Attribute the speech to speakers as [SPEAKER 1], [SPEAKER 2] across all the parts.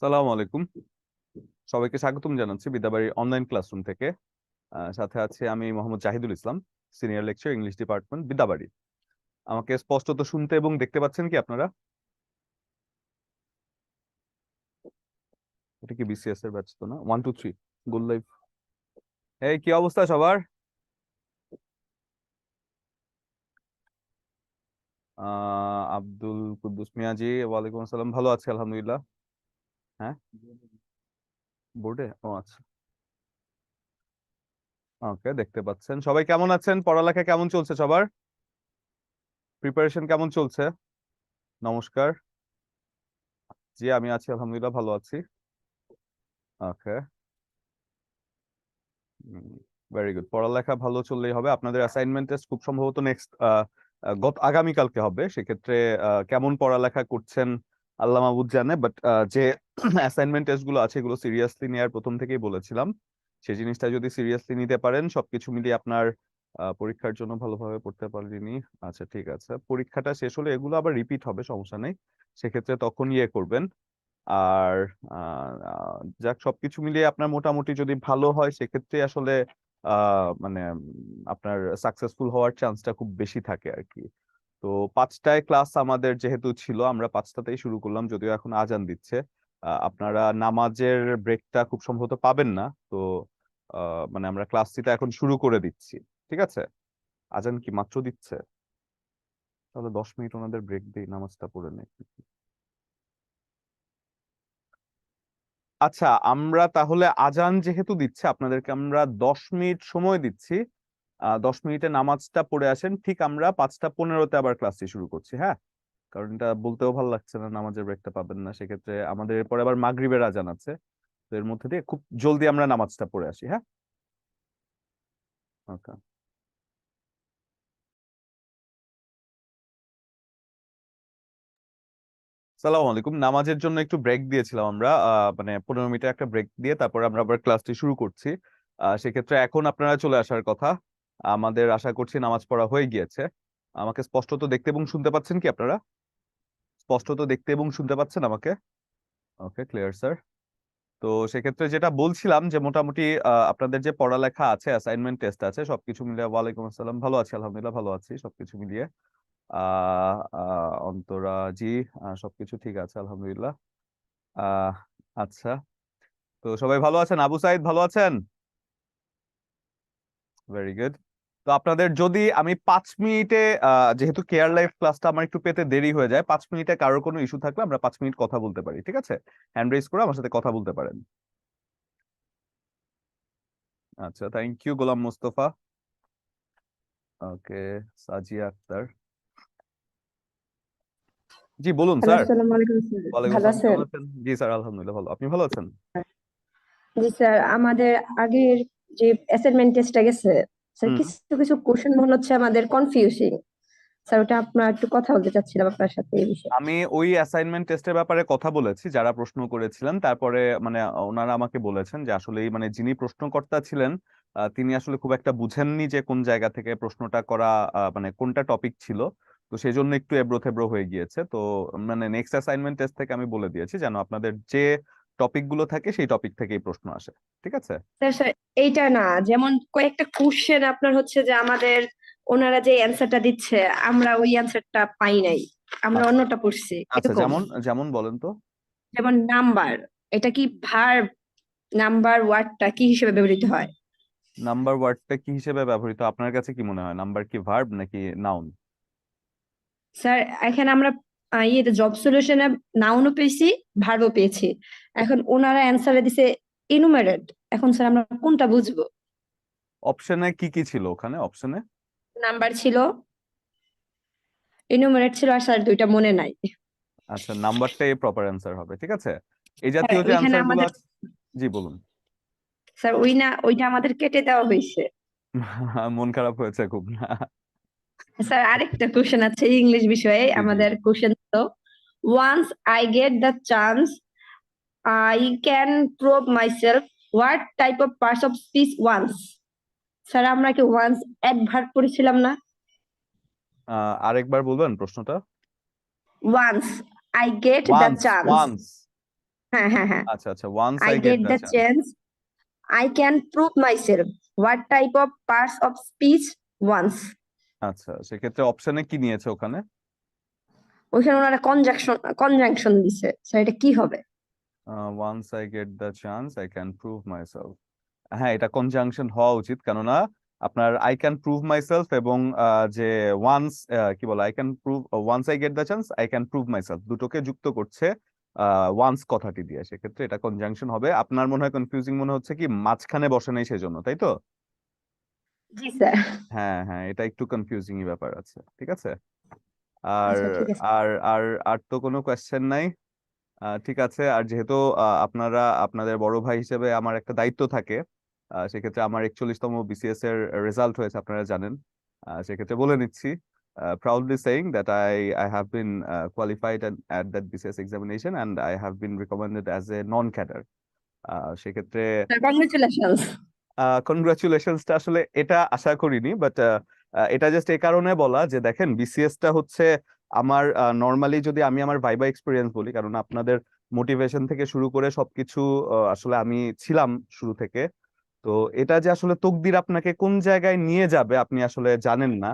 [SPEAKER 1] সালাম আলাইকুম। সবাইকে স্বাগতম জানাচ্ছি বিদ্যাবাড়ি অনলাইন ক্লাসরুম থেকে। সাথে আছে আমি Mohammad Zahidul Islam, senior lecture English department Bidyabari. আমাকে স্পষ্টত শুনতে এবং দেখতে পাচ্ছেন কি আপনারা? এটা কি বিসিএস এর ব্যাচ তো না? 1 2 3 গুড লাইফ। এই কি অবস্থা সবার? আব্দুল কুদ্দুস মিয়াজি, ওয়ালাইকুম আসসালাম। ভালো আছি আলহামদুলিল্লাহ। হ্যাঁ, বোর্ডে, ও আচ্ছা। ওকে, দেখতে পাচ্ছেন। সবাই কেমন আছেন? পড়ালেখা কেমন চলছে সবার? প্রিপারেশন কেমন চলছে? নমস্কার। জি, আমি আছি আলহামদুলিল্লাহ, ভালো আছি। ওকে, ভেরি গুড। পড়ালেখা ভালো চললেই হবে। আপনাদের অ্যাসাইনমেন্ট টেস্ট খুব সম্ভবত নেক্সট আগামীকালকে হবে। সেক্ষেত্রে কেমন পড়ালেখা করছেন আল্লাহ মাহবুব জানে, বাট যে অ্যাসাইনমেন্ট টেস্ট গুলো আছে এগুলো সিরিয়াসলি নেওয়ার প্রথম থেকেই বলেছিলাম। সেই জিনিসটা যদি সিরিয়াসলি নিতে পারেন, সবকিছু মিলিয়ে আপনার পরীক্ষার জন্য ভালোভাবে পড়তে পারলিনি। আচ্ছা, ঠিক আছে, পরীক্ষাটা শেষ হলে এগুলো আবার রিপিট হবে, সমস্যা নেই। সেক্ষেত্রে তখন ইয়ে করবেন। আর যাক, সবকিছু মিলিয়ে আপনার মোটামুটি যদি ভালো হয় সেক্ষেত্রে আসলে মানে আপনার সাকসেসফুল হওয়ার চান্সটা খুব বেশি থাকে আর কি। তো 5টায় ক্লাস আমাদের যেহেতু ছিল, আমরা 5টাতেই শুরু করলাম, যদিও এখন আজান দিচ্ছে। আপনারা নামাজের ব্রেকটা খুব সম্ভবত পাবেন না, তো মানে আমরা ক্লাসটা এখন শুরু করে দিচ্ছি। ঠিক আছে, আজান কি মাত্র দিচ্ছে? তাহলে 10 মিনিট ওনাদের ব্রেক দিই, নামাজটা পড়ে নেই। আচ্ছা, আমরা তাহলে আজান যেহেতু দিচ্ছে আপনাদেরকে আমরা 10 মিনিট সময় দিচ্ছি। 10 মিনিটে নামাজটা পড়ে আসেন, ঠিক আমরা 5টা 15-তে আবার ক্লাসটি শুরু করছি, হ্যাঁ? কারণ এটা বলতেও ভালো লাগছে না, নামাজের ব্রেকটা পাবেন না। সেক্ষেত্রে আমাদের এরপরে আবার মাগরিবের আজান আছে, তো এর মধ্যে দিয়ে খুব জলদি আমরা নামাজটা পড়ে আসি, হ্যাঁ? ওকে। সালাম আলাইকুম। নামাজের জন্য একটু ব্রেক দিয়েছিলাম আমরা, মানে 15 মিনিটের একটা ব্রেক দিয়ে তারপর আমরা আবার ক্লাসটি শুরু করছি। সেক্ষেত্রে এখন আপনারা চলে আসার কথা। আমাদের আশা করছি নামাজ পড়া হয়ে গিয়েছে। আমাকে স্পষ্টত দেখতে এবং শুনতে পাচ্ছেন কি আপনারা? স্পষ্টত দেখতে এবং শুনতে পাচ্ছেন আমাকে? ওকে, ক্লিয়ার স্যার। তো সেক্ষেত্রে যেটা বলছিলাম যে মোটামুটি আপনাদের যে পড়ালেখা আছে, অ্যাসাইনমেন্ট টেস্ট আছে, সবকিছু মিলিয়ে ওয়ালাইকুম আসসালাম, ভালো আছি আলহামদুলিল্লাহ, ভালো আছি সবকিছু মিলিয়ে। অন্তরা জি, সবকিছু ঠিক আছে আলহামদুলিল্লাহ। আহ আচ্ছা, তো সবাই ভালো আছেন? আবু সাইদ ভালো আছেন? Very good. তো আপনাদের যদি আমি 5 মিনিটে, যেহেতু কেয়ার লাইফ ক্লাসটা আমার একটু পেতে দেরি হয়ে যায়, 5 মিনিটে কারোর কোনো ইস্যু থাকলে আমরা 5 মিনিট কথা বলতে পারি, ঠিক আছে? হ্যান্ড রেজ করে আমার সাথে কথা বলতে পারেন। আচ্ছা, থ্যাংক ইউ গোলাম মোস্তফা। ওকে, সাজিয়া আক্তার জি, বলুন
[SPEAKER 2] হ্যালো,
[SPEAKER 1] স্যার।
[SPEAKER 2] আসসালামু আলাইকুম স্যার।
[SPEAKER 1] ওয়ালাইকুম
[SPEAKER 2] ভালো
[SPEAKER 1] আসসালাম,
[SPEAKER 2] আছেন?
[SPEAKER 1] কেমন আছেন? জি স্যার, আলহামদুলিল্লাহ ভালো। আপনি ভালো আছেন?
[SPEAKER 2] জি স্যার, আমাদের আগের যে অ্যাসাইনমেন্ট টেস্টটা গেছে স্যার,
[SPEAKER 1] হুম।
[SPEAKER 2] কিছু কিছু কোশ্চেন মনে হচ্ছে আমাদের কনফিউজিং। স্যার, ওটা আপনার একটু কথা বলতে চাচ্ছিলাম আপনার সাথে এই বিষয়ে।
[SPEAKER 1] আমি ওই অ্যাসাইনমেন্ট টেস্টের ব্যাপারে কথা বলেছি যারা প্রশ্ন করেছিলেন, তারপরে মানে ওনারা আমাকে বলেছেন যে আসলে মানে যিনি প্রশ্নকর্তা ছিলেন তিনি আসলে খুব একটা বুঝেননি যে কোন জায়গা থেকে প্রশ্নটা করা, মানে কোনটা টপিক ছিল। তো সেই জন্য একটু এবড়ো থেবড়ো হয়ে গিয়েছে। তো মানে নেক্সট অ্যাসাইনমেন্ট টেস্ট থেকে আমি বলে দিয়েছি যেন আপনাদের যে টপিক গুলো থাকে সেই টপিক থেকেই প্রশ্ন আসে, ঠিক আছে?
[SPEAKER 2] স্যার স্যার, এইটা না, যেমন কয়েকটা কোশ্চেন আপনার হচ্ছে যে আমাদের ওনারা যে অ্যান্সারটা দিচ্ছে আমরা ওই অ্যান্সারটা পাই নাই, আমরা
[SPEAKER 1] আচ্ছা
[SPEAKER 2] অন্যটা পড়ছি
[SPEAKER 1] আচ্ছা,
[SPEAKER 2] এরকম।
[SPEAKER 1] যেমন যেমন বলেন তো।
[SPEAKER 2] যেমন নাম্বার, এটা কি ভার্ব? নাম্বার ওয়ার্ডটা কি হিসেবে ব্যবহৃত হয়?
[SPEAKER 1] নাম্বার ওয়ার্ডটা কি হিসেবে ব্যবহৃত, আপনার কাছে কি মনে হয়? নাম্বার কি ভার্ব নাকি নাউন?
[SPEAKER 2] স্যার, এখানে আমরা ইয়েতে জব সলিউশনে নাউনও পেয়েছি, ভার্বও পেয়েছি। এখন ওনারা অ্যান্সারে দিছে ইনুমারেট। এখন স্যার আমরা কোনটা বুঝবো?
[SPEAKER 1] অপশনে কি কি ছিল ওখানে অপশনে?
[SPEAKER 2] নাম্বার ছিল, ইনুমারেট ছিল, আর স্যার দুইটা মনে নাই।
[SPEAKER 1] আচ্ছা, নাম্বারটাই প্রপার অ্যান্সার হবে, ঠিক আছে? এই
[SPEAKER 2] স্যার
[SPEAKER 1] জাতীয় যে
[SPEAKER 2] ওইখানে
[SPEAKER 1] অ্যান্সার গুলো
[SPEAKER 2] আমাদের,
[SPEAKER 1] আছে। জি বলুন।
[SPEAKER 2] স্যার ওইটা আমাদের কেটে দেওয়া হয়েছে।
[SPEAKER 1] মন খারাপ হয়েছে খুব না?
[SPEAKER 2] স্যার আরেকটা কোশ্চেন আছে ইংলিশ বিষয়ে,
[SPEAKER 1] জি জি।
[SPEAKER 2] আমাদের কোশ্চেন তো, once I get the chance I can prove myself, what type of parts of speech once? Sir আমরা কি ওয়ান্স অ্যাডভার্ব করেছিলাম না?
[SPEAKER 1] আরেকবার বলবেন প্রশ্নটা?
[SPEAKER 2] Once I get the
[SPEAKER 1] once
[SPEAKER 2] chance.
[SPEAKER 1] Once
[SPEAKER 2] হ্যাঁ
[SPEAKER 1] আচ্ছা আচ্ছা, once
[SPEAKER 2] I
[SPEAKER 1] I get
[SPEAKER 2] get
[SPEAKER 1] the
[SPEAKER 2] the
[SPEAKER 1] chance.
[SPEAKER 2] chance I can prove myself what type of parts of speech once
[SPEAKER 1] আচ্ছা, সেক্ষেত্রে অপশনে কি নিয়েছে ওখানে?
[SPEAKER 2] ওইখানে ওনারা কনজাংশন দিছে স্যার এটা কি হবে
[SPEAKER 1] once I get the chance I can prove myself. হ্যাঁ, এটা কনজাংশন হওয়া উচিত, কেননা আপনার আই ক্যান প্রুভ মাইসেলফ এবং যে ওয়ান্স কি বলে, I can prove, once I get the chance I can prove myself, দুটোকে যুক্ত করছে ওয়ান্স কথাটি দিয়ে, সেক্ষেত্রে এটা কনজাংশন হবে। আপনার মনে হয় কনফিউজিং মনে হচ্ছে কি মাঝখানে বসে নেই সেজন্য, তাই তো?
[SPEAKER 2] জি স্যার
[SPEAKER 1] হ্যাঁ হ্যাঁ, এটা একটু কনফিউজিং ব্যাপার আছে, ঠিক আছে। আর
[SPEAKER 2] আচ্ছা ঠিক আছে
[SPEAKER 1] আর আর আর তো কোনো কোয়েশ্চেন নাই। ঠিক আছে, আর যেহেতু আপনারা আপনাদের বড় ভাই হিসেবে আমার একটা দায়িত্ব থাকে, সেক্ষেত্রে আমার 41তম বিসিএস এর রেজাল্ট হয়েছে, আপনারা জানেন। সেক্ষেত্রে বলে নিচ্ছি, proudly saying that I have been qualified at that BCS examination and I have been recommended as a non-cadre. সেক্ষেত্রে
[SPEAKER 2] স্যার কংগ্রেচুলেশনস
[SPEAKER 1] কনগ্রাচুলেশনসটা আসলে এটা আশা করিনি, বাট এটা জাস্ট এই কারণে বলা যে দেখেন বিসিএসটা হচ্ছে আমার, নর্মালি যদি আমি আমার ভাইবা এক্সপিরিয়েন্স বলি, কারণ আপনাদের মোটিভেশন থেকে শুরু করে সবকিছু আসলে আমি ছিলাম শুরু থেকে। তো এটা যে আসলে তকদির আপনাকে কোন জায়গায় নিয়ে যাবে আপনি আসলে জানেন না।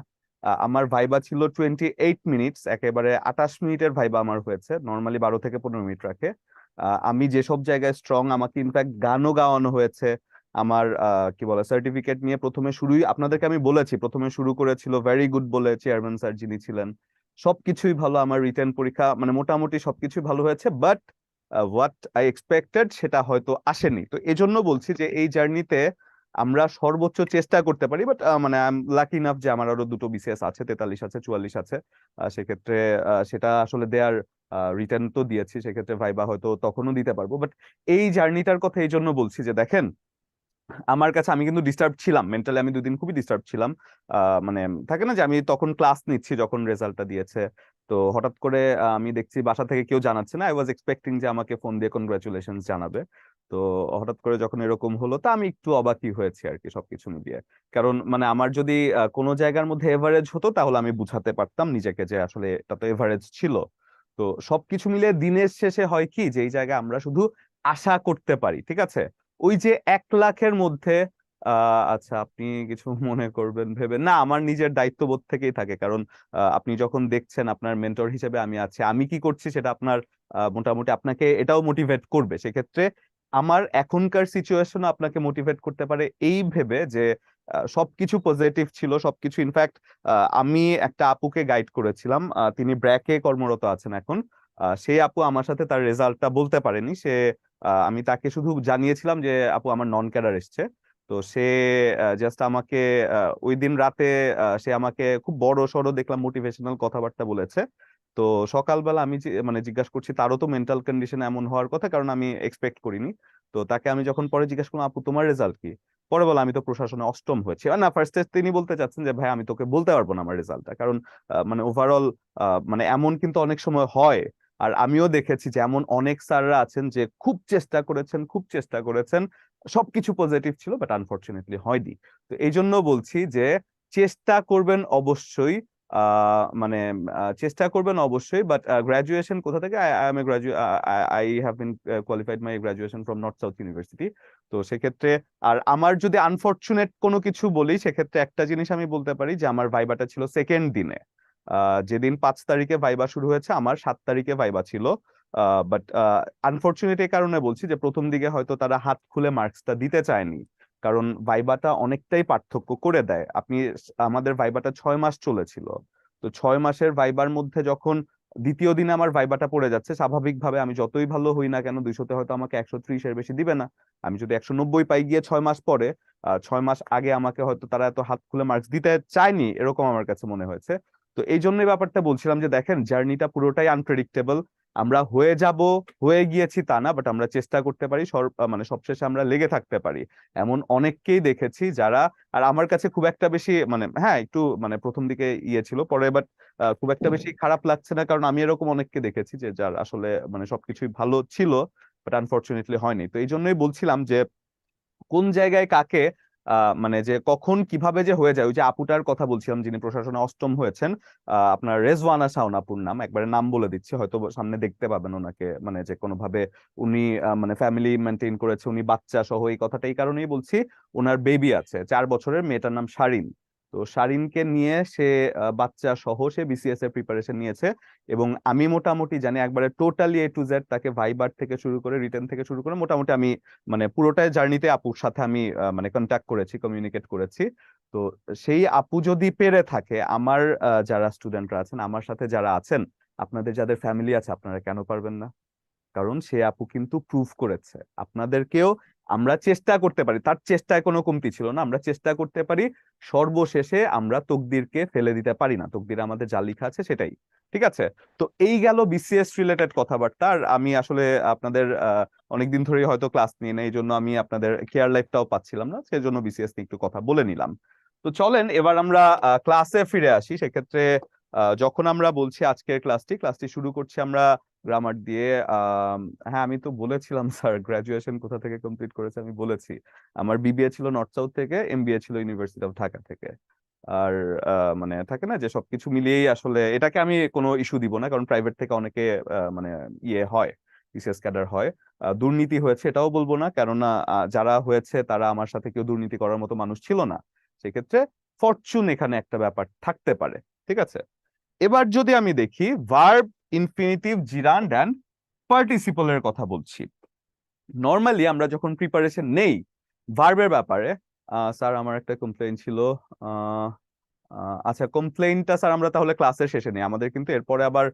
[SPEAKER 1] আমার ভাইবা ছিল 28 মিনিটস, একেবারে 28 মিনিটের ভাইবা আমার হয়েছে, নর্মালি 12 থেকে 15 মিনিট রাখে। আমি যেসব জায়গায় স্ট্রং, আমাকে ইনফ্যাক্ট গানও গাওয়ানো হয়েছে। আমার কি বলে সার্টিফিকেট নিয়ে প্রথমে শুরুই আপনাদেরকে আমি বলেছি, প্রথমে শুরু করেছিল ভেরি গুড বলে চেয়ারম্যান স্যার যিনি ছিলেন। সবকিছুই ভালো, আমার রিটেন পরীক্ষা মানে মোটামুটি সবকিছুই ভালো হয়েছে, বাট হোয়াট আই এক্সপেক্টেড সেটা হয়তো আসেনি। তো এজন্য বলছি যে এই জার্নিতে আমরা সর্বোচ্চ চেষ্টা করতে পারি, বাট মানে আই এম লাকি ইনাফ যে আমার আরো দুটো বিসিএস আছে, 43 আছে, 44 আছে। সেক্ষেত্রে সেটা আসলে দেয়ার, রিটার্ন তো দিয়েছি, সেক্ষেত্রে ভাইবা হয়তো তখনও দিতে পারবো। বাট এই জার্নিটার কথা এই জন্য বলছি যে দেখেন, আমার কাছে আমি কিন্তু ডিস্টার্ব ছিলাম মেন্টালি, আমি 2 দিন খুবই ডিস্টার্ব ছিলাম। মানে থাকে না যে আমি তখন ক্লাস নিচ্ছি যখন রেজাল্টটা দিয়েছে, তো হঠাৎ করে আমি দেখছি বাসা থেকে কেউ জানাচ্ছে না। আই ওয়াজ এক্সপেক্টিং যে আমাকে ফোন দিয়ে কনগ্রাচুলেশন জানাবে। তো হঠাৎ করে যখন এরকম হলো, তা আমি একটু অবাকই হয়েছি আর কি সবকিছু মিলিয়ে। কারণ মানে আমার যদি কোনো জায়গার মধ্যে এভারেজ হতো তাহলে আমি বুঝাতে পারতাম নিজেকে যে আসলে এটা তো এভারেজ ছিল। তো সবকিছু মিলিয়ে দিনের শেষে হয় কি, যে এই জায়গায় আমরা শুধু আশা করতে পারি, ঠিক আছে। ওই যে 1 লাখের মধ্যে, আচ্ছা আপনি কিছু মনে করবেন ভেবে না, আমার নিজের দায়িত্ববোধ থেকেই থাকে, কারণ আপনি যখন দেখছেন আপনার মেন্টর হিসেবে আমি আছি, আমি কি করছি সেটা আপনার মোটামুটি আপনাকে এটাও মোটিভেট করবে। সেক্ষেত্রে আমার এখনকার সিচুয়েশন আপনাকে মোটিভেট করতে পারে এই ভেবে যে সবকিছু পজিটিভ ছিল, সবকিছু ইনফ্যাক্ট আমি একটা আপুকে গাইড করেছিলাম, তিনি ব্র্যাকে কর্মরত আছেন এখন। সেই আপু আমার সাথে তার রেজাল্টটা বলতে পারেনি, সে আমি তাকে শুধু জানিয়েছিলাম যে আপু আমার নন ক্যাডার এসছে। তো সে জাস্ট আমাকে ওই দিন রাতে সে আমাকে খুব বড় সড়ো দেখলাম মোটিভেশনাল কথাবার্তা বলেছে। তো সকালবেলা আমি মানে জিজ্ঞাসা করছি তারও তো মেন্টাল কন্ডিশন এমন হওয়ার কথা, কারণ আমি এক্সপেক্ট করিনি। তো তাকে আমি যখন পরে জিজ্ঞাসা করলাম আপু তোমার রেজাল্ট কি, পরে বলে আমি তো প্রশাসনে অষ্টম হয়েছে। না, ফার্স্টে তিনি বলতে চাচ্ছেন যে ভাই আমি তোকে বলতে পারবো না আমার রেজাল্টটা, কারণ মানে ওভারঅল মানে এমন কিন্তু অনেক সময় হয়। আর আমিও দেখেছি যে এমন অনেক স্যাররা আছেন যে খুব চেষ্টা করেছেন, খুব চেষ্টা করেছেন, সবকিছু পজিটিভ ছিল, বাট আনফরচুনেটলি হয়নি। তো এই জন্য বলছি যে চেষ্টা করবেন অবশ্যই, মানে চেষ্টা করবেন অবশ্যই, বাট গ্রাজুয়েশন কোথা থেকে, I have been qualified my graduation from north south university. তো সেক্ষেত্রে আর আমার যদি আনফরচুনেট কোনো কিছু বলি, সেক্ষেত্রে একটা জিনিস আমি বলতে পারি যে আমার ভাইবাটা ছিল সেকেন্ড দিনে। যেদিন 5 তারিখে ভাইবা শুরু হয়েছে আমার 7 তারিখে ভাইবা ছিল। বাট আনফরচুনেট এই কারণে বলছি যে প্রথম দিকে হয়তো তারা হাত খুলে মার্কসটা দিতে চায়নি, কারণ ভাইবাটা অনেকটাই পার্থক্য করে দেয়। আপনি আমাদের ভাইবাটা 6 মাস চলেছিল। তো 6 মাসের ভাইবার মধ্যে যখন দ্বিতীয় দিনে আমার ভাইবাটা পড়ে যাচ্ছে, স্বাভাবিকভাবে আমি যতই ভালো হই না কেন 200-তে হয়তো আমাকে 130-এর বেশি দিবে না। আমি যদি 190 পাই গিয়ে 6 মাস পরে, 6 মাস আগে আমাকে হয়তো তারা এত হাত খুলে মার্কস দিতে চায়নি, এরকম আমার কাছে মনে হয়েছে। তো এই জন্যই ব্যাপারটা বলছিলাম যে দেখেন জার্নিটা পুরোটাই আনপ্রেডিক্টেবল। আমরা হয়ে যাব, হয়ে গিয়েছি তা না, বাট আমরা চেষ্টা করতে পারি, মানে সবশেষে আমরা লেগে থাকতে পারি। এমন অনেককেই দেখেছি যারা, আর আমার কাছে খুব একটা বেশি মানে হ্যাঁ একটু মানে প্রথম দিকে ইয়ে ছিল পরে, বাট খুব একটা বেশি খারাপ লাগছে না, কারণ আমি এরকম অনেককে দেখেছি যে যার আসলে মানে সবকিছুই ভালো ছিল, বাট আনফরচুনেটলি হয়নি। তো এই জন্যই বলছিলাম যে কোন জায়গায় কাকে মানে যে কখন কিভাবে যে হয়ে যায়, ওই যে আপুটার কথা বলছিলাম যিনি প্রশাসনে অষ্টম হয়েছেন, আপনার রেজওয়ানা শাওন আপুর নাম, একবারে নাম বলে দিচ্ছি, হয়তো সামনে দেখতে পাবেন ওনাকে, মানে যে কোনো ভাবে উনি মানে ফ্যামিলি মেনটেন করেছে, উনি বাচ্চা সহ, এই কথাটা এই কারণেই বলছি, ওনার বেবি আছে 4 বছরের, মেয়েটার নাম শারিন। তো শারিনকে নিয়ে সে বাচ্চা সহ সে বিসিএস এর প্রিপারেশন নিয়েছে, এবং আমি মোটামুটি জানি একবারে টোটালি A to Z তাকে ভাইবার থেকে শুরু করে রিটেন থেকে শুরু করে মোটামুটি আমি মানে পুরোটাই জার্নিতে আপুর সাথে আমি মানে কন্ট্যাক্ট করেছি, কমিউনিকেট করেছি। তো সেই আপু যদি পেরে থাকে, আমার যারা স্টুডেন্টরা আছেন, আমার সাথে যারা আছেন, আপনাদের যাদের ফ্যামিলি আছে, আপনারা কেন পারবেন না? কারণ সে আপু কিন্তু প্রুফ করেছে আপনাদেরকেও। আমরা চেষ্টা করতে পারি, তার চেষ্টায় কোনো কমতি ছিল না, আমরা চেষ্টা করতে পারি, সর্বশেষে আমরা তকদিরকে ফেলে দিতে পারি না, তকদির আমাদের যা লেখা আছে সেটাই। ঠিক আছে, তো এই গেল বিসিএস রিলেটেড কথাবার্তা। আর আমি আসলে আপনাদের অনেকদিন ধরেই হয়তো ক্লাস নিয়ে নেই, এই জন্য আমি আপনাদের কেয়ার লাইফটাও পাচ্ছিলাম না, সেই জন্য বিসিএস নিয়ে একটু কথা বলে নিলাম। তো চলেন এবার আমরা ক্লাসে ফিরে আসি। সেক্ষেত্রে যখন আমরা বলছি আজকের ক্লাসটি শুরু করছি আমরা গ্রামার দিয়ে। হ্যাঁ, আমি তো বলেছিলাম স্যার গ্রাজুয়েশন কোথা থেকে কমপ্লিট করেছে, আমি বলেছি আমার বিবিএ ছিল নর্থ সাউথ থেকে, এমবিএ ছিল ইউনিভার্সিটি অফ ঢাকা থেকে। আর মানে থাকে না যে সবকিছু মিলিয়েই আসলে এটাকে আমি কোনো ইস্যু দিব না, কারণ প্রাইভেট থেকে অনেকে মানে ইয়ে হয়, বিসিএস ক্যাডার হয়। দুর্নীতি হয়েছে এটাও বলবো না, কেননা যারা হয়েছে তারা আমার সাথে কেউ দুর্নীতি করার মতো মানুষ ছিল না। সেক্ষেত্রে ফরচুন এখানে একটা ব্যাপার থাকতে পারে। ঠিক আছে, এবার যদি আমি দেখি ভার্ব, ইনফিনিটিভ, জিরান্ড অ্যান্ড পার্টিসিপলের কথা বলছি। নর্মালি আমরা যখন প্রিপারেশন নেই ভার্বের ব্যাপারে, স্যার আমার একটা কমপ্লেইন ছিল। আহ, আচ্ছা, কমপ্লেইনটা স্যার আমরা তাহলে ক্লাসের শেষে নেই, আমাদের কিন্তু এরপরে আবার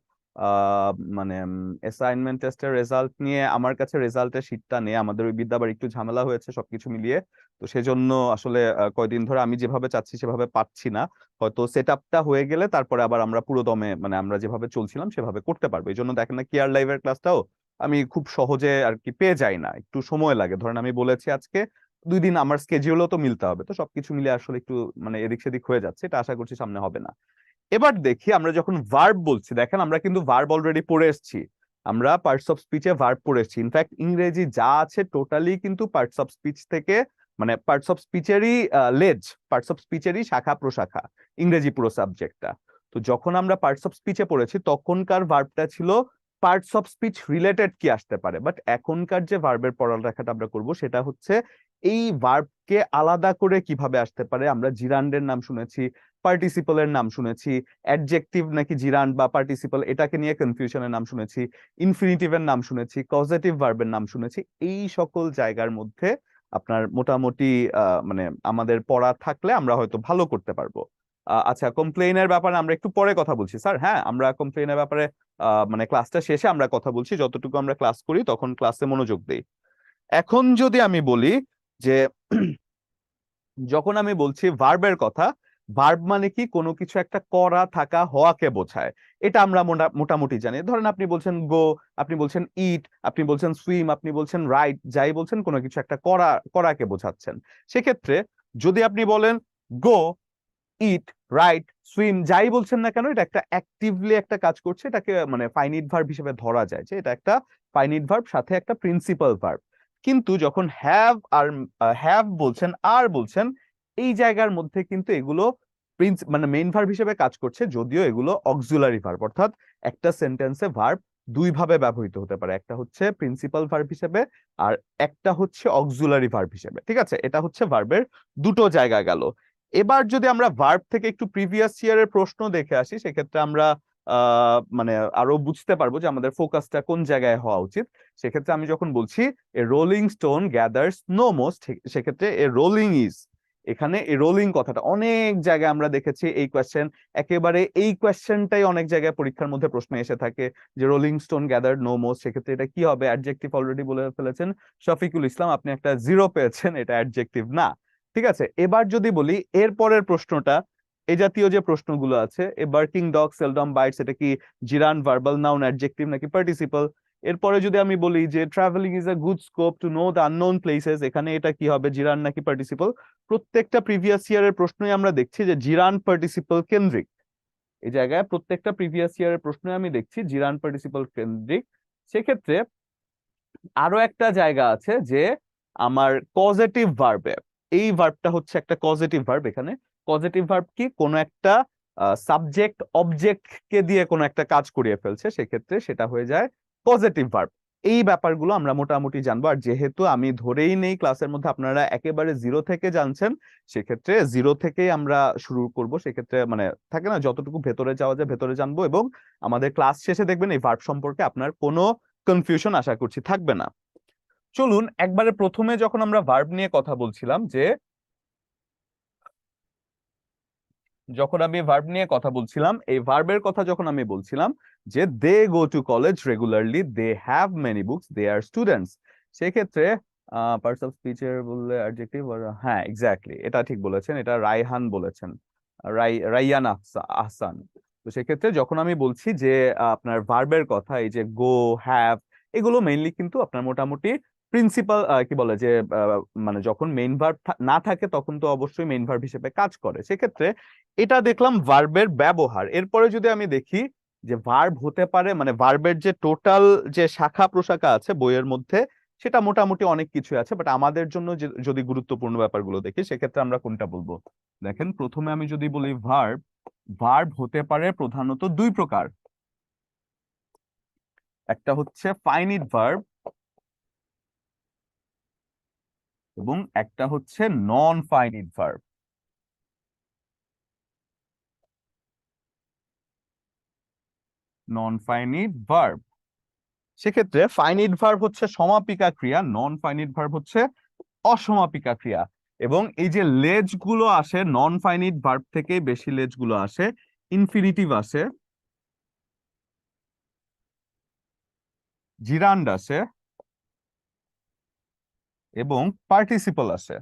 [SPEAKER 1] মানে অ্যাসাইনমেন্ট টেস্টের রেজাল্ট নিয়ে আমার কাছে রেজাল্টের শিটটা নিয়ে আমাদের ওই বিদ্যাবার একটু ঝামেলা হয়েছে সবকিছু মিলিয়ে। তো সেজন্য আসলে কয়দিন ধরে আমি যেভাবে চাচ্ছি সেভাবে পাচ্ছি না। হয়তো সেট আপটা হয়ে গেলে তারপরে আবার আমরা পুরো দমে মানে আমরা যেভাবে চলছিলাম সেভাবে করতে পারবো। এই জন্য দেখেন না কেয়ার লাইভের ক্লাসটাও আমি খুব সহজে আর কি পেয়ে যাই না, একটু সময় লাগে। ধরেন আমি বলেছি আজকে 2 দিন, আমার স্কেজিউলও তো মিলতে হবে, তো সবকিছু মিলে আসলে একটু মানে এদিক সেদিক হয়ে যাচ্ছে, এটা আশা করছি সামনে হবে না। এবার দেখি আমরা যখন ভার্ব বলছি, দেখেন আমরা কিন্তু ভার্ব অলরেডি পড়ে এসেছি, আমরা পার্টস অফ স্পিচে ভার্ব পড়ে এসেছি। ইনফ্যাক্ট ইংরেজি যা আছে টোটালি কিন্তু পার্টস অফ স্পিচ থেকে, মানে পার্টস অফ স্পিচেরই পার্টস অফ স্পিচেরই শাখা প্রশাখা ইংরেজি পুরো সাবজেক্টটা। তো যখন আমরা পার্টস অফ স্পিচে পড়েছি তখনকার ভার্বটা ছিল পার্টস অফ স্পিচ রিলেটেড কি আসতে পারে, বাট এখনকার যে ভার্বের পড়ালেখাটা আমরা করব সেটা হচ্ছে এই ভার্বকে আলাদা করে কিভাবে আসতে পারে। আমরা জিরান্ডের নাম শুনেছি, পার্টিসিপলের নাম শুনেছি, অ্যাডজেক্টিভ নাকি জিরান্ড বা পার্টিসিপল এটাকে নিয়ে কনফিউশনের নাম শুনেছি, ইনফিনিটিভের নাম শুনেছি, কজেটিভ ভার্বের নাম শুনেছি। এই সকল জায়গার মধ্যে আপনার মোটামুটি মানে আমাদের পড়া থাকলে আমরা হয়তো ভালো করতে পারবো। আচ্ছা, কমপ্লেইনের ব্যাপারে আমরা একটু পরে কথা বলছি স্যার। হ্যাঁ, আমরা কমপ্লেইনের ব্যাপারে মানে ক্লাসটা শেষে আমরা কথা বলছি, যতটুকু আমরা ক্লাস করি তখন ক্লাসে মনোযোগ দেই। এখন যদি আমি বলি যে যখন আমি বলছি ভার্বের কথা, ভার্ব মানে কি, কোনো কিছু একটা করা, থাকা, হওয়াকে বোঝায়। এটা আমরা মোটামুটি জানি। ধরেন আপনি বলছেন গো, আপনি বলছেন ইট, আপনি বলছেন সুইম, আপনি বলছেন রাইট, যাই বলছেন কোনো কিছু একটা করাকে বোঝাচ্ছেন। সেক্ষেত্রে যদি আপনি বলেন গো, ইট, রাইট, সুইম, যাই বলছেন না কেন, এটা একটা অ্যাক্টিভলি একটা কাজ করছে, এটাকে মানে ফাইনিট ভার্ব হিসেবে ধরা যায় যে এটা একটা ফাইনিট ভার্ব সাথে একটা প্রিন্সিপাল ভার্ব। কিন্তু যখন হ্যাভ বলছেন, আর বলছেন, এই জায়গার মধ্যে কিন্তু এগুলো মানে মেইন ভার্ব হিসেবে কাজ করছে, যদিও এগুলো অক্সিলারি ভার্ব, অর্থাৎ একটা সেন্টেন্সে ভার্ব দুই ভাবে ব্যবহৃত হতে পারে, একটা হচ্ছে প্রিন্সিপাল ভার্ব হিসেবে আর একটা হচ্ছে অক্সিলারি ভার্ব হিসেবে। ঠিক আছে, এটা হচ্ছে ভার্বের দুটো জায়গা গেল। এবার যদি আমরা ভার্ব থেকে একটু প্রিভিয়াস ইয়ারের প্রশ্ন দেখে আসি, সেক্ষেত্রে আমরা মানে আরো বুঝতে পারবো যে আমাদের ফোকাসটা কোন জায়গায় হওয়া উচিত। সেক্ষেত্রে আমি যখন বলছি a rolling stone gather snow most, সেক্ষেত্রে এ রোলিং ইজ, এখানে এই রোলিং কথাটা অনেক জায়গায় আমরা দেখেছি এই কোয়েশ্চেন, একেবারে এই কোয়েশ্চেনটাই অনেক জায়গায় পরীক্ষার মধ্যে প্রশ্ন এসে থাকে যে rolling stone gather no most, সেক্ষেত্রে এটা কি হবে? অ্যাডজেক্টিভ অলরেডি বলে ফেলেছেন শফিকুল ইসলাম, আপনি একটা 0 পেয়েছেন, এটা অ্যাডজেক্টিভ না। ঠিক আছে, এবার যদি বলি এর পরের প্রশ্নটা, এই জাতীয় যে প্রশ্নগুলো আছে, a barking dog seldom bites, এটা কি জিরান, ভার্বাল নাউন, অ্যাডজেক্টিভ নাকি পার্টিসিপল? এরপরে যদি আমি বলি যে travelling is a good scope to know the unknown places, এখানে এটা কি হবে, জিরান নাকি পার্টিসিপল? প্রত্যেকটা প্রিভিয়াস ইয়ারের প্রশ্নই আমরা দেখছি যে জিরান পার্টিসিপল কেন্দ্রিক। এই জায়গায় প্রত্যেকটা প্রিভিয়াস ইয়ারের প্রশ্নে আমি দেখছি জিরান পার্টিসিপল কেন্দ্রিক। সেক্ষেত্রে আরো একটা জায়গা আছে যে আমার কজেটিভ ভার্বে, এই ভার্বটা হচ্ছে একটা পজিটিভ ভার্ব। এখানে পজিটিভ ভার্ব কি, কোনো একটা সাবজেক্ট অবজেক্ট কে দিয়ে কোনো একটা কাজ করিয়ে ফেলছে, সেক্ষেত্রে সেটা হয়ে যায় পজিটিভ ভার্ব। এই ব্যাপারগুলো আমরা মোটামুটি জানবো। আর যেহেতু আমি ধরেই নেই ক্লাসের মধ্যে আপনারা একেবারে জিরো থেকে জানছেন, সেক্ষেত্রে জিরো থেকেই আমরা শুরু করব। সেক্ষেত্রে মানে থাকে না, যতটুকু ভেতরে যাওয়া যায় ভেতরে জানবো, এবং আমাদের ক্লাস শেষে দেখবেন এই ভার্ব সম্পর্কে আপনার কোনো কনফিউশন আশা করছি থাকবে না। চলুন একবারে প্রথমে যখন আমরা ভার্ব নিয়ে কথা বলছিলাম, যখন আমি ভার্ব নিয়ে কথা বলছিলাম, এই ভার্বের কথা যখন আমি বলছিলাম যে they go to college regularly, they have many books, they are students, সেক্ষেত্রে পার্টস অফ স্পিচের বললে অ্যাডজেক্টিভ, হ্যাঁ এক্স্যাক্টলি এটা ঠিক বলেছেন, এটা রায়হান বলেছেন, রাইয়ান আহসান। তো সেক্ষেত্রে যখন আমি বলছি যে আপনার ভার্বের কথা, এই যে গো, হ্যাভ, এগুলো মেইনলি কিন্তু আপনার মোটামুটি প্রিন্সিপাল কি বলে যে মানে যখন মেইন ভার্ব না থাকে তখন তো অবশ্যই মেইন ভার্ব হিসেবে কাজ করে। সেক্ষেত্রে এটা দেখলাম ভার্বের ব্যবহার। এরপরে যদি আমি দেখি যে ভার্ব হতে পারে, মানে ভার্বের যে টোটাল যে শাখা প্রশাখা আছে বইয়ের মধ্যে, সেটা মোটামুটি অনেক কিছু আছে, বাট আমাদের জন্য যদি গুরুত্বপূর্ণ ব্যাপারগুলো দেখি, সেক্ষেত্রে আমরা কোনটা বলবো? দেখেন, প্রথমে আমি যদি বলি ভার্ব, ভার্ব হতে পারে প্রধানত দুই প্রকার। একটা হচ্ছে ফাইনিট ভার্ব এবং একটা হচ্ছে non finite verb. Non finite verb, সেক্ষেত্রে ফাইনিট ভার্ব হচ্ছে সমাপিকা ক্রিয়া, নন ফাইনিট ভার্ব হচ্ছে অসমাপিকা ক্রিয়া। এবং এই যে লেজ গুলো আসে নন ফাইনিট ভার্ব থেকে, বেশি লেজ গুলো আসে, ইনফিনিটিভ আসে, জিরান্ড আসে এবং পার্টিসিপল আসে।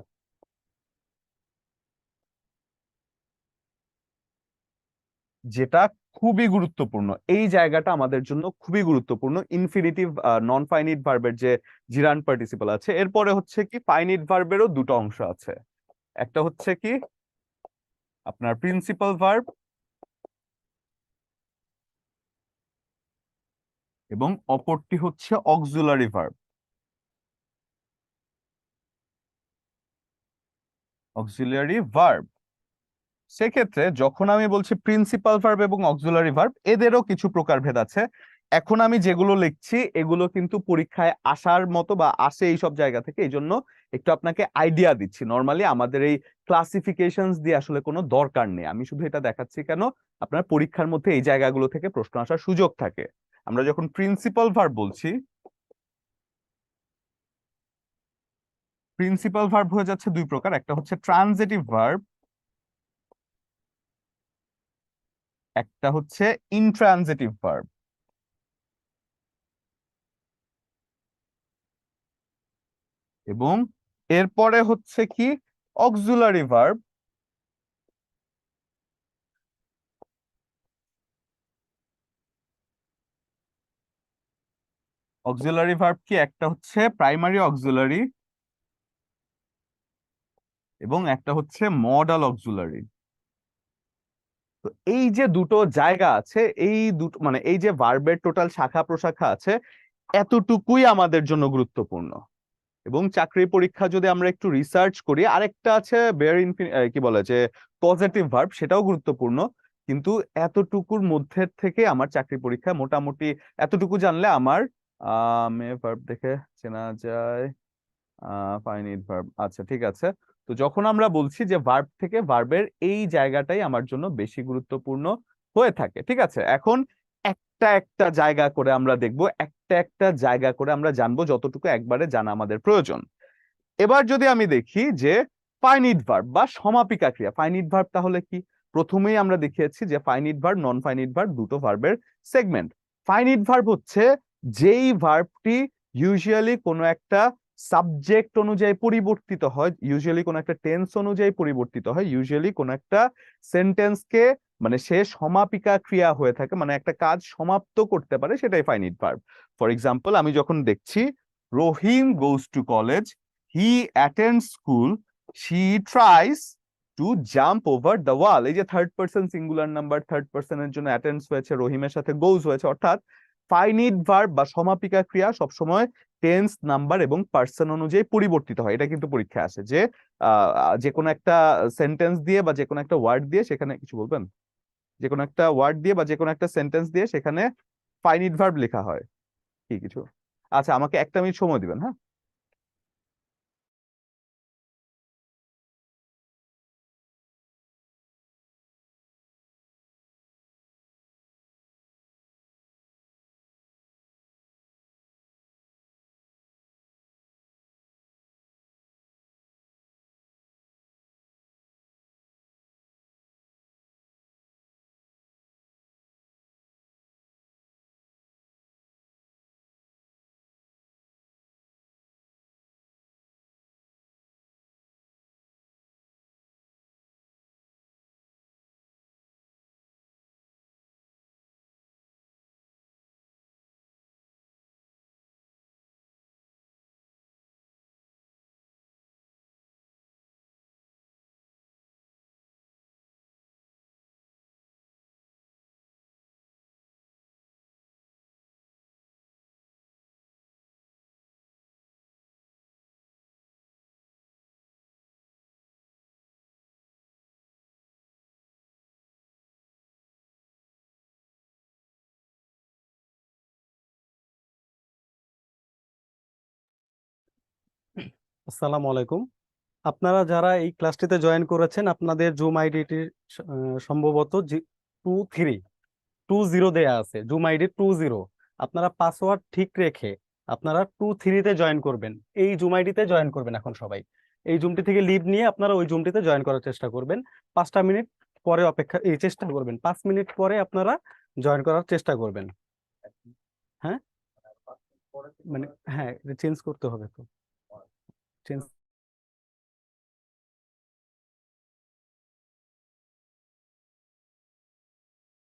[SPEAKER 1] যেটা খুবই গুরুত্বপূর্ণ, এই জায়গাটা আমাদের জন্য খুবই গুরুত্বপূর্ণ, ইনফিনিটিভ নন ফাইনিট ভার্বের যে জিরান্ড পার্টিসিপল আছে। এরপরে হচ্ছে কি, ফাইনিট ভার্বেরও দুটো অংশ আছে, একটা হচ্ছে কি আপনার প্রিন্সিপাল ভার্ব এবং অপরটি হচ্ছে অক্সিলারি ভার্ব। অক্সিলারি ভার্ব, সেক্ষেত্রে যখন আমি বলছি প্রিন্সিপাল ভার্ব এবং অক্সিলারি ভার্ব, এদেরও কিছু প্রকারভেদ আছে। এখন আমি যেগুলো লিখছি এগুলো কিন্তু পরীক্ষায় আসার মতো বা আসে এইসব জায়গা থেকে, এই জন্য একটু আপনাকে আইডিয়া দিচ্ছি। নর্মালি আমাদের এই ক্লাসিফিকেশনস দিয়ে আসলে কোনো দরকার নেই, আমি শুধু এটা দেখাচ্ছি কেন আপনার পরীক্ষার মধ্যে এই জায়গাগুলো থেকে প্রশ্ন আসার সুযোগ থাকে। আমরা যখন প্রিন্সিপাল ভার্ব বলছি, প্রিন্সিপাল ভার্ব হয়ে যাচ্ছে দুই প্রকার, একটা হচ্ছে ট্রানজিটিভ ভার্ব, একটা হচ্ছে ইনট্রানজিটিভ ভার্ব। এবং এরপরে হচ্ছে কি অক্সিলারি ভার্ব। অক্সিলারি ভার্ব কি, একটা হচ্ছে প্রাইমারি অক্সিলারি এবং একটা হচ্ছে মডাল অক্সিলারি। তো এই যে দুটো জায়গা আছে, এই দুটো মানে এই যে ভার্বের টোটাল শাখা প্রশাখা আছে, এতটুকুই আমাদের জন্য গুরুত্বপূর্ণ। এবং চাকরি পরীক্ষা যদি আমরা একটু রিসার্চ করি, আরেকটা আছে বেয়ার কি বলে যে পজিটিভ ভার্ব, সেটাও গুরুত্বপূর্ণ, কিন্তু এতটুকুর মধ্যে থেকে আমার চাকরি পরীক্ষা মোটামুটি এতটুকু জানলে আমার ভার্ব দেখে চেনা যায়। ফাইনিট ভার্ব, আচ্ছা ঠিক আছে। তো যখন আমরা বলছি যে ভার্ব থেকে, ভার্বের এই জায়গাটাই আমার জন্য বেশি গুরুত্বপূর্ণ হয়ে থাকে। ঠিক আছে, এখন একটা একটা জায়গা করে আমরা দেখব, একটা একটা জায়গা করে আমরা জানবো, যতটুকু একবারে জানা আমাদের প্রয়োজন। এবার যদি আমি দেখি যে ফাইনিট ভার্ব বা সমাপিকা ক্রিয়া, ফাইনিট ভার্ব তাহলে কি? প্রথমেই আমরা দেখিয়েছি যে finite verb non finite verb দুটো ভার্বের সেগমেন্ট। ফাইনিট ভার্ব হচ্ছে যেই ভার্বটি ইউজুয়ালি কোনো একটা সাবজেক্ট অনুযায়ী পরিবর্তিত হয়, ইউজুয়ালি কোনো একটা টেন্স অনুযায়ী পরিবর্তিত হয়, ইউজুয়ালি কোনো একটা সেন্টেন্সকে মানে সে সমাপিকা ক্রিয়া হয়ে থাকে, মানে একটা কাজ সমাপ্ত করতে পারে, সেটাই ফাইনিট ভার্ব। ফর এক্সাম্পল, আমি যখন দেখছি Rahim goes to college, he attend school, she tries to jump over the wall. এই যে third person singular number, third পার্সনের জন্য অ্যাটেন্ডস হয়েছে, রহিমের সাথে গোজ হয়েছে, অর্থাৎ ফাইনিট ভার্ব বা সমাপিকা ক্রিয়া সবসময় টেন্স, নাম্বার এবং পার্সন অনুযায়ী পরিবর্তিত হয়। এটা কিন্তু পরীক্ষায় আসে যে যে কোনো একটা সেন্টেন্স দিয়ে বা যে কোনো একটা ওয়ার্ড দিয়ে সেখানে কিছু বলবেন, যে কোনো একটা ওয়ার্ড দিয়ে বা যে কোনো একটা সেন্টেন্স দিয়ে সেখানে ফাইনিট ভার্ব লেখা হয় কি কিছু। আচ্ছা, আমাকে 1 মিনিট সময় দিবেন, হ্যাঁ।
[SPEAKER 3] আসসালামু আলাইকুম। আপনারা যারা এই ক্লাসটিতে জয়েন করেছেন, আপনাদের জুম আইডিটি সম্ভবত 2320 দেয়া আছে, জুম আইডি 20। আপনারা পাসওয়ার্ড ঠিক রেখে আপনারা 23-তে জয়েন করবেন, এই জুম আইডিতে জয়েন করবেন। এখন সবাই এই জুমটি থেকে লিভ নিয়ে আপনারা ওই জুমটিতে জয়েন করার চেষ্টা করবেন। 5টা মিনিট পরে অপেক্ষা এই চেষ্টা করবেন, 5 মিনিট পরে আপনারা জয়েন করার চেষ্টা করবেন। হ্যাঁ, মানে হ্যাঁ, চেঞ্জ করতে হবে তো, চেঞ্জ